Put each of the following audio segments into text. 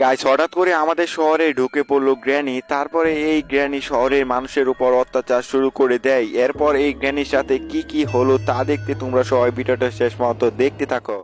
Guys হঠাৎ করে আমাদের শহরে ঢুকে পড়লো গ্র্যানি। তারপরে এই গ্র্যানি শহরের মানুষের উপর অত্যাচার শুরু করে দেয়। এরপর এই গ্র্যানির সাথে কি কি হলো তা দেখতে তোমরা সবাই ভিডিওটা শেষ পর্যন্ত দেখতে থাকো।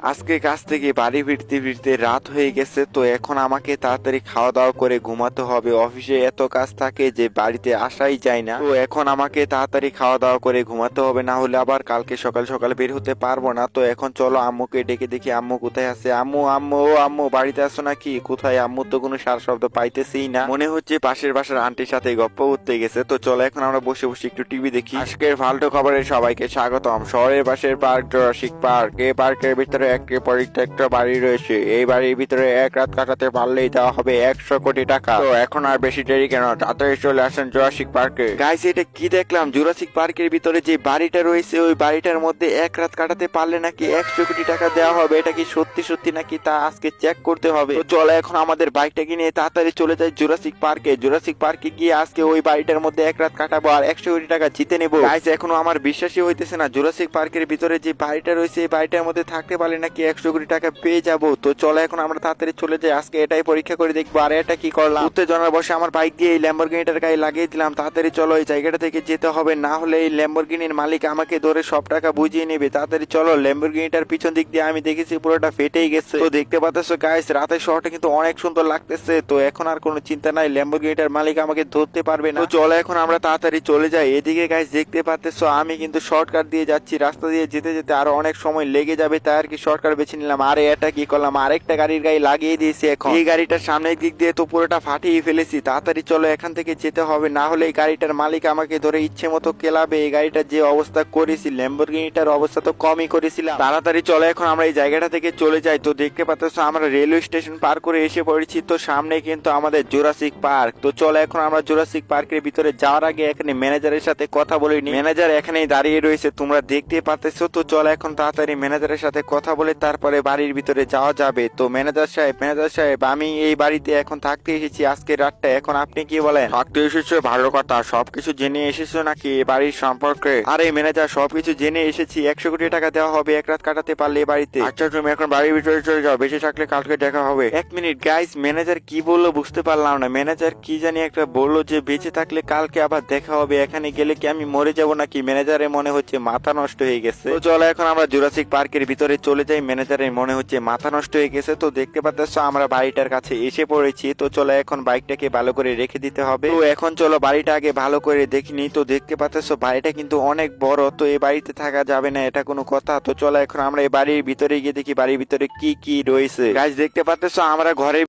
আজকে কাজ থেকে বাড়ি ফিরতে ফিরতে রাত হয়ে গেছে, তো এখন আমাকে তাড়াতাড়ি খাওয়া দাওয়া করে ঘুমাতে হবে। অফিসে এত কাজ থাকে যে বাড়িতে আসাই যায় না, তো এখন আমাকে তাড়াতাড়ি খাওয়া দাওয়া করে ঘুমাতে হবে, না হলে আবার কালকে সকাল সকাল বের হতে পারবো না। তো এখন চলো আম্মুকে ডেকে দেখি আম্মু কোথায় আছে। আম্মু আম্মু ও আম্মু, বাড়িতে আসো নাকি? কোথায়? আম্মু তো কোনো সার শব্দ পাইতেছি না, মনে হচ্ছে পাশের বাসার আন্টির সাথে গপ্প করতে গেছে। তো চলো এখন আমরা বসে বসে একটু টিভি দেখি। আজকের ফালতু খবরে সবাইকে স্বাগতম। শহরের পাশের পার্ক জুরাসিক পার্ক। এই পার্কের ভিতরে একটি পরিত্যক্ত বাড়ি রয়েছে। এই বাড়ির ভিতরে এক রাত কাটাতে পারলেই দেওয়া হবে 100 কোটি টাকা। তো এখন আর বেশি দেরি কেন, তাড়াতাড়ি চলে আসেন জুরাসিক পার্কে। গাইস এটা কি দেখলাম, জুরাসিক পার্কের ভিতরে যে বাড়িটা রয়েছে ওই বাড়িটার মধ্যে এক রাত কাটাতে পারলে নাকি 100 কোটি টাকা দেওয়া হবে। এটা কি সত্যি সত্যি নাকি তা আজকে চেক করতে হবে। তো চলো এখন আমাদের বাইকটাকে নিয়ে তাড়াতাড়ি চলে যাই জুরাসিক পার্কে। জুরাসিক পার্কে গিয়ে আজকে ওই বাড়িটার মধ্যে এক রাত কাটাবো আর 100 কোটি টাকা জিতে নেবো। গাইস এখনো আমার বিশ্বাসই হইতেছে না, জুরাসিক পার্কের ভিতরে যে বাড়িটা রয়েছে এই বাড়িটার মধ্যে থাকতে পারলে নাকি 100 কোটি টাকা পেয়ে যাবো। তো চলো এখন আমরা তাড়াতাড়ি চলে যাই, আজকে এটাই পরীক্ষা করে দেখবো। আর এটা কি করলাম, উত্তেজনার বসে আমার বাইক দিয়ে এই ল্যাম্বরগিনিটার গায়ে লাগিয়ে দিলাম। তাড়াতাড়ি চলো এই জায়গাটা থেকে যেতে হবে, না হলে এই ল্যাম্বরগিনির মালিক আমাকে ধরে সব টাকা বুঝিয়ে নেবে। তাড়াতাড়ি চলো। ল্যাম্বরগিনিটার পিছন দিক দিয়ে আমি দেখেছি পুরোটা ফেটেই গেছে। তো দেখতে পাচ্ছ গাইস রাতের শহরটা কিন্তু অনেক সুন্দর লাগতেছে। তো এখন আর কোনো চিন্তা নাই, ল্যাম্বরগিনিটার মালিক আমাকে ধরতে পারবে না। তো চলো এখন আমরা তাড়াতাড়ি চলে যাই। এদিকে গাইস দেখতে পাচ্ছ আমি কিন্তু শর্টকাট দিয়ে যাচ্ছি, রাস্তা দিয়ে যেতে যেতে আরো অনেক সময় লেগে যাবে, তাই আর কি শর্টকাট বেছে নিলাম। আরে এটা কি করলাম, আরেকটা গাড়ির গায়ে লাগিয়ে দিয়েছি। এখন এই গাড়িটার সামনের দিক দিয়ে তো পুরোটা ফাটিয়ে ফেলেছি। তাড়াতাড়ি চলো এখান থেকে যেতে হবে, না হলে এই গাড়িটার মালিক আমাকে ধরে ইচ্ছে মতো কেলাবে। এই গাড়িটার যে অবস্থা করেছি, ল্যাম্বরগিনিটার অবস্থা তো কমই করেছিলাম। তাড়াতাড়ি চলো এখন আমরা এই জায়গাটা থেকে চলে যাই। তো দেখতে পাচ্ছ আমরা রেলওয়ে স্টেশন পার করে এসে পড়েছি। তো সামনে কিন্তু আমাদের জুরাসিক পার্ক। তো চলো এখন আমরা জুরাসিক পার্কের ভিতরে যাওয়ার আগে এখানে ম্যানেজারের সাথে কথা বলে নি। ম্যানেজার এখানেই দাঁড়িয়ে রয়েছে, তোমরা দেখতে পাচ্ছ। তো চলো এখন তাড়াতাড়ি ম্যানেজারের সাথে কথা বলে তারপরে বাড়ির ভিতরে যাওয়া যাবে। তো ম্যানেজার সাহেব আমি এই বাড়িতে এখন থাকতে এসেছি আজকে রাতটা, এখন আপনি কি বলেন? থাকতে এসেছো ভালো কথা, সবকিছু জেনে এসেছো নাকি এই বাড়ির সম্পর্কে? আরে ম্যানেজার সবকিছু জেনে এসেছি, 100 কোটি টাকা দেওয়া হবে এক রাত কাটাতে পারলে এই বাড়িতে। আচ্ছা তুমি এখন বাড়ির ভিতরে চলে যাও, বেঁচে থাকলে কালকে দেখা হবে। 1 মিনিট গাইস, ম্যানেজার কি বললো বুঝতে পারলাম না। ম্যানেজার কি জানি একটা বললো যে বেঁচে থাকলে কালকে আবার দেখা হবে, এখানে গেলে কি আমি মরে যাব নাকি? ম্যানেজারের মনে হচ্ছে মাথা নষ্ট হয়ে গেছে। তো চলো এখন আমরা জুরাসিক পার্কের ভিতরে চলে যাই, ম্যানেজারের মনে হচ্ছে মাথা নষ্ট হয়ে গেছে। তো দেখতে পাচ্ছ আমরা বাড়িটার কাছে এসে পড়েছি। তো চলো এখন বাইকটাকে ভালো করে রেখে দিতে হবে। তো এখন চলো বাড়িটা আগে ভালো করে দেখিনি। তো দেখতে পাচ্ছ বাড়িটা কিন্তু অনেক বড়, তো এই বাড়িতে থাকা যাবে না, এটা কোনো কথা? তো চলো এখন আমরা এই বাড়ির ভিতরে গিয়ে দেখি বাড়ির ভিতরে কি কি রয়েছে। গাইস দেখতে পাচ্ছ আমরা ঘরে